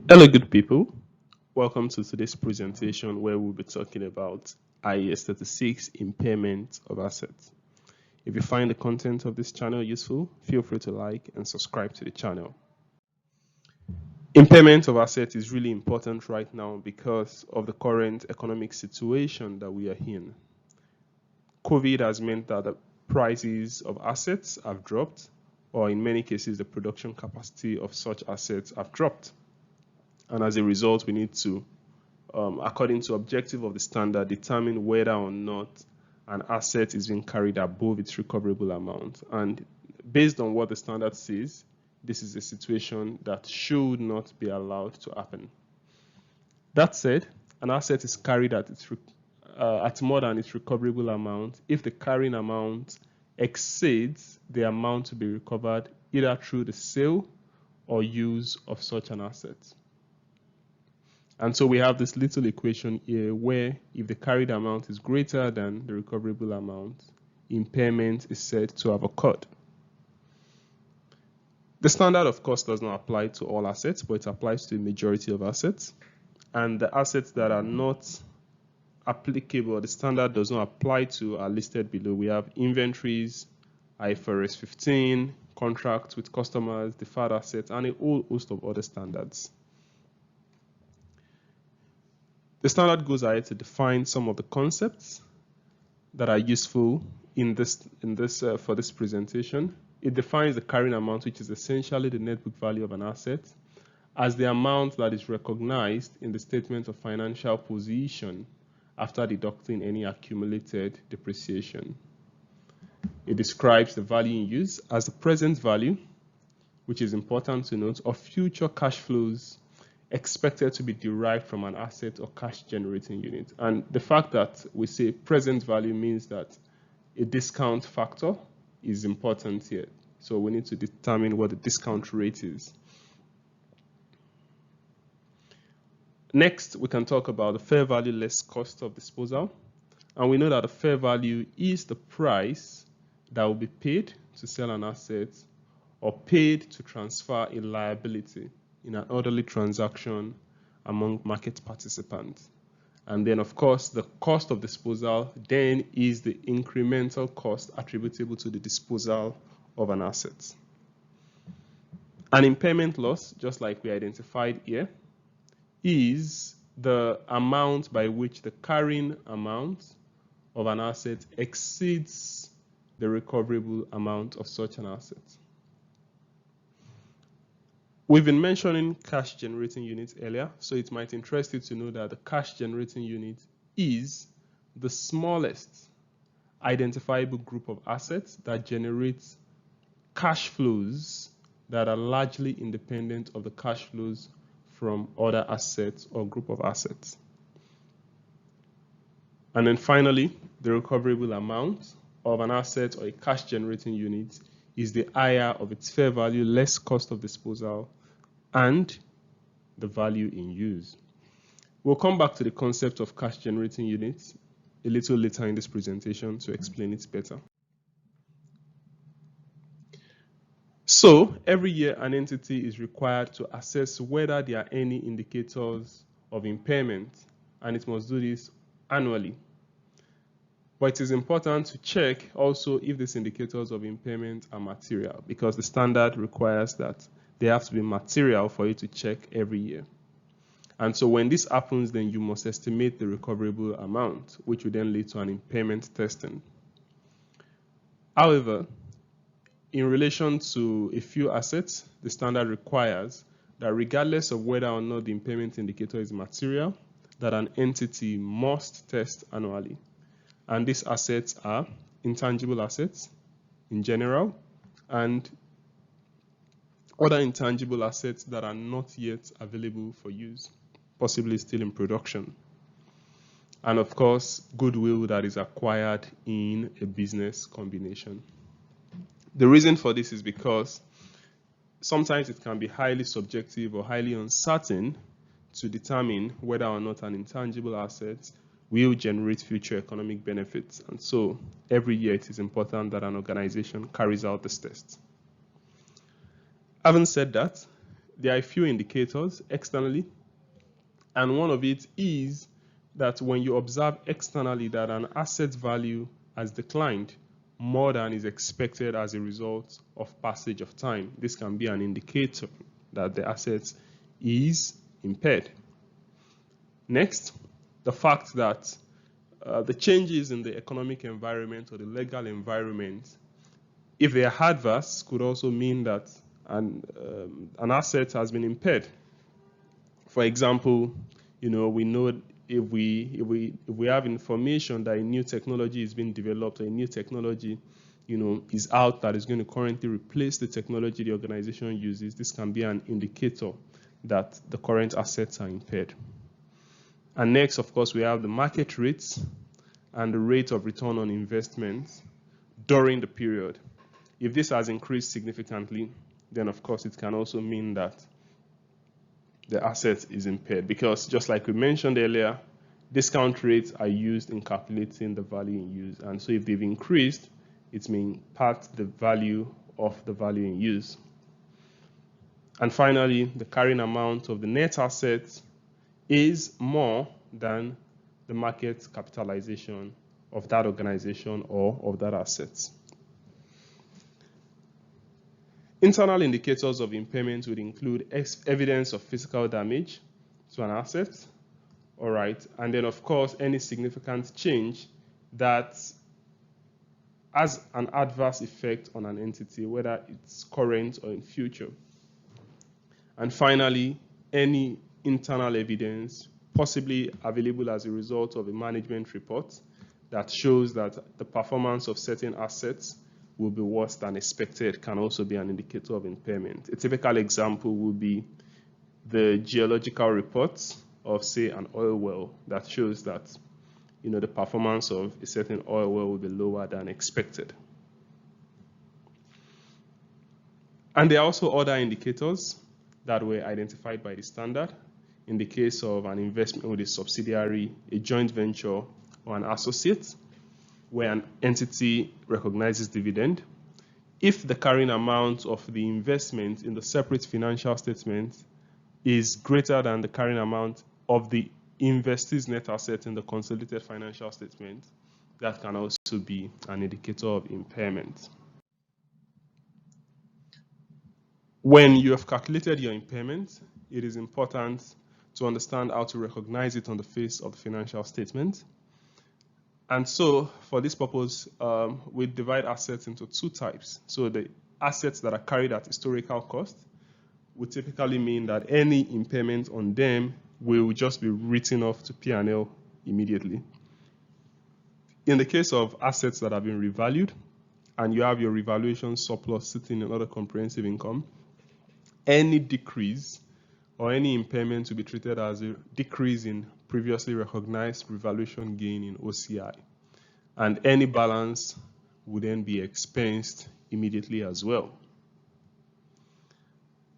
Hello, good people. Welcome to today's presentation where we'll be talking about IAS 36 impairment of assets. If you find the content of this channel useful, feel free to like and subscribe to the channel. Impairment of assets is really important right now because of the current economic situation that we are in. COVID has meant that the prices of assets have dropped, or in many cases, the production capacity of such assets have dropped. And as a result, we need to, according to objective of the standard, determine whether or not an asset is being carried above its recoverable amount. And based on what the standard says, this is a situation that should not be allowed to happen. That said, an asset is carried at more than its recoverable amount if the carrying amount exceeds the amount to be recovered either through the sale or use of such an asset. And so we have this little equation here where if the carried amount is greater than the recoverable amount, impairment is said to have occurred. The standard, of course, does not apply to all assets, but it applies to the majority of assets. And the assets that are not applicable, the standard does not apply to, are listed below. We have inventories, IFRS 15, contracts with customers, deferred assets, and a whole host of other standards. The standard goes ahead to define some of the concepts that are useful for this presentation. It defines the carrying amount, which is essentially the net book value of an asset, as the amount that is recognized in the statement of financial position after deducting any accumulated depreciation. It describes the value in use as the present value, which is important to note, of future cash flows expected to be derived from an asset or cash generating unit. And the fact that we say present value means that a discount factor is important here. So we need to determine what the discount rate is. Next, we can talk about the fair value less cost of disposal. And we know that the fair value is the price that will be paid to sell an asset or paid to transfer a liability in an orderly transaction among market participants. And then, of course, the cost of disposal then is the incremental cost attributable to the disposal of an asset. An impairment loss, just like we identified here, is the amount by which the carrying amount of an asset exceeds the recoverable amount of such an asset. We've been mentioning cash generating units earlier, so it might interest you to know that the cash generating unit is the smallest identifiable group of assets that generates cash flows that are largely independent of the cash flows from other assets or group of assets. And then finally, the recoverable amount of an asset or a cash generating unit is the higher of its fair value less cost of disposal and the value in use. We'll come back to the concept of cash generating units a little later in this presentation to explain it better. So every year an entity is required to assess whether there are any indicators of impairment, and it must do this annually. But it is important to check also if these indicators of impairment are material, because the standard requires that they have to be material for you to check every year. And so when this happens, then you must estimate the recoverable amount, which will then lead to an impairment testing. However, in relation to a few assets, the standard requires that regardless of whether or not the impairment indicator is material, that an entity must test annually. And these assets are intangible assets in general and other intangible assets that are not yet available for use, possibly still in production. And of course, goodwill that is acquired in a business combination. The reason for this is because sometimes it can be highly subjective or highly uncertain to determine whether or not an intangible asset will generate future economic benefits. And so every year it is important that an organization carries out this test. Having said that, there are a few indicators externally, and one of it is that when you observe externally that an asset value has declined more than is expected as a result of passage of time, this can be an indicator that the asset is impaired. Next, the fact that the changes in the economic environment or the legal environment, if they are adverse, could also mean that an asset has been impaired. For example, we know if we have information that a new technology is being developed or a new technology is out that is going to currently replace the technology the organization uses, this can be an indicator that the current assets are impaired. And next, of course, we have the market rates and the rate of return on investment during the period. If this has increased significantly, then of course it can also mean that the asset is impaired, because just like we mentioned earlier, discount rates are used in calculating the value in use. And so if they've increased, it may impact the value of the value in use. And finally, the carrying amount of the net assets is more than the market capitalization of that organization or of that asset. Internal indicators of impairment would include evidence of physical damage to an asset, all right, and then of course any significant change that has an adverse effect on an entity, whether it's current or in future. And finally, any internal evidence possibly available as a result of a management report that shows that the performance of certain assets will be worse than expected can also be an indicator of impairment. A typical example would be the geological reports of, say, an oil well that shows that the performance of a certain oil well will be lower than expected. And there are also other indicators that were identified by the standard in the case of an investment with a subsidiary, a joint venture, or an associate, where an entity recognizes dividend. If the carrying amount of the investment in the separate financial statement is greater than the carrying amount of the investee's net asset in the consolidated financial statement, that can also be an indicator of impairment. When you have calculated your impairment, it is important to understand how to recognize it on the face of the financial statement. And so, for this purpose, we divide assets into two types. So the assets that are carried at historical cost would typically mean that any impairment on them will just be written off to P&L immediately. In the case of assets that have been revalued, and you have your revaluation surplus sitting in other comprehensive income, any decrease or any impairment will be treated as a decrease in previously recognized revaluation gain in OCI. And any balance would then be expensed immediately as well.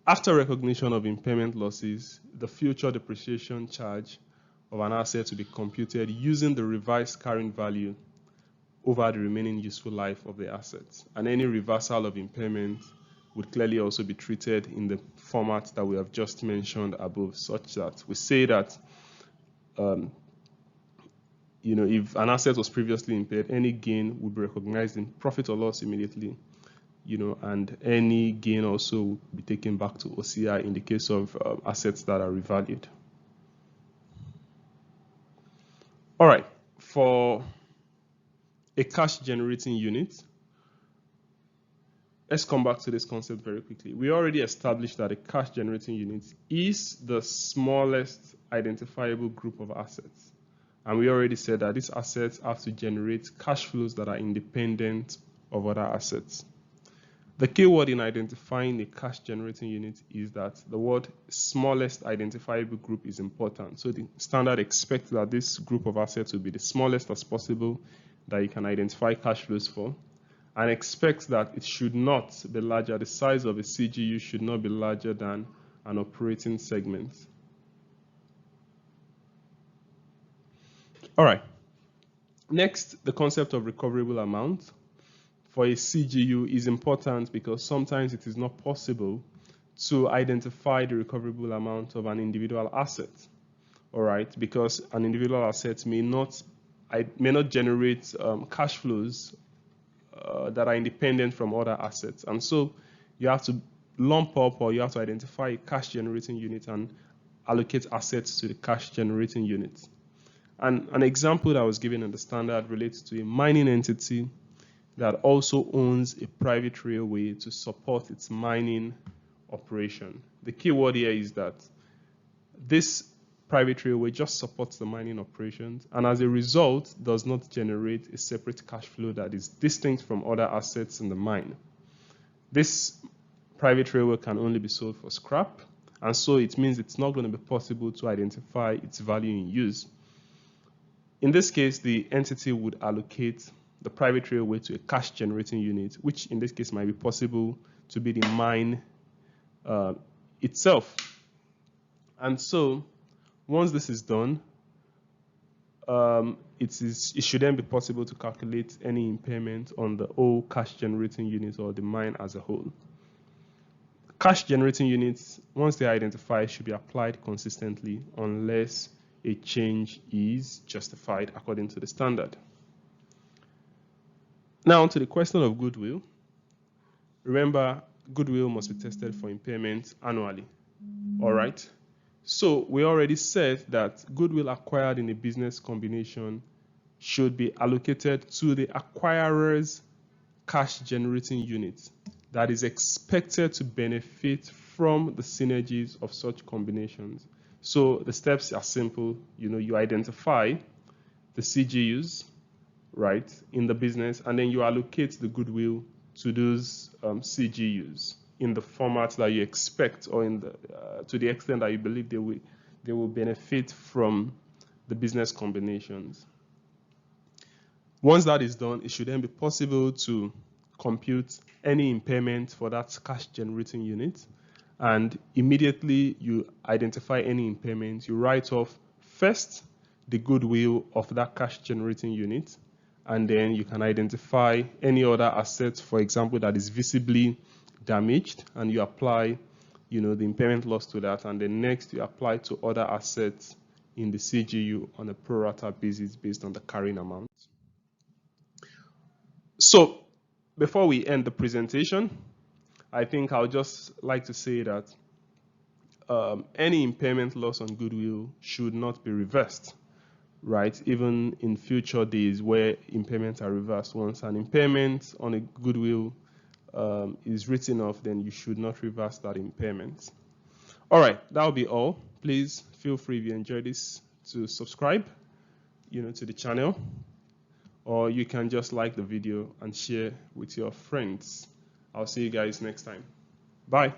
After recognition of impairment losses, the future depreciation charge of an asset will be computed using the revised carrying value over the remaining useful life of the asset. And any reversal of impairment would clearly also be treated in the format that we have just mentioned above, such that we say that if an asset was previously impaired, any gain would be recognized in profit or loss immediately, and any gain also will be taken back to OCI in the case of assets that are revalued. All right, for a cash generating unit, let's come back to this concept very quickly. We already established that a cash generating unit is the smallest identifiable group of assets. And we already said that these assets have to generate cash flows that are independent of other assets. The key word in identifying a cash generating unit is that the word smallest identifiable group is important. So the standard expects that this group of assets will be the smallest as possible that you can identify cash flows for, and expects that it should not be larger. The size of a CGU should not be larger than an operating segment. All right. Next, the concept of recoverable amount for a CGU is important because sometimes it is not possible to identify the recoverable amount of an individual asset. All right, because an individual asset may not generate cash flows that are independent from other assets, and so you have to lump up, or you have to identify a cash generating unit and allocate assets to the cash generating unit. And an example that was given in the standard relates to a mining entity that also owns a private railway to support its mining operation. The key word here is that this private railway just supports the mining operations, and as a result does not generate a separate cash flow that is distinct from other assets in the mine. This private railway can only be sold for scrap, and so it means it's not going to be possible to identify its value in use. In this case, the entity would allocate the private railway to a cash generating unit, which in this case might be possible to be the mine itself. And so once this is done, it should then be possible to calculate any impairment on the whole cash generating unit or the mine as a whole. Cash generating units, once they're identified, should be applied consistently unless a change is justified according to the standard. Now to the question of goodwill. Remember, goodwill must be tested for impairment annually. All right. So we already said that goodwill acquired in a business combination should be allocated to the acquirer's cash generating unit that is expected to benefit from the synergies of such combinations. So the steps are simple. You identify the CGUs, right, in the business, and then you allocate the goodwill to those CGUs in the format that you expect, or to the extent that you believe they will benefit from the business combinations. Once that is done, it should then be possible to compute any impairment for that cash generating unit, and immediately you identify any impairment, you write off first the goodwill of that cash generating unit, and then you can identify any other assets, for example, that is visibly damaged, and you apply the impairment loss to that, and then next you apply to other assets in the CGU on a pro rata basis based on the carrying amount. So before we end the presentation, I think I'll just like to say that any impairment loss on goodwill should not be reversed, right? Even in future days where impairments are reversed, once an impairment on a goodwill is written off, then you should not reverse that impairment. All right, that'll be all. Please feel free, if you enjoyed this, to subscribe, to the channel, or you can just like the video and share with your friends. I'll see you guys next time. Bye.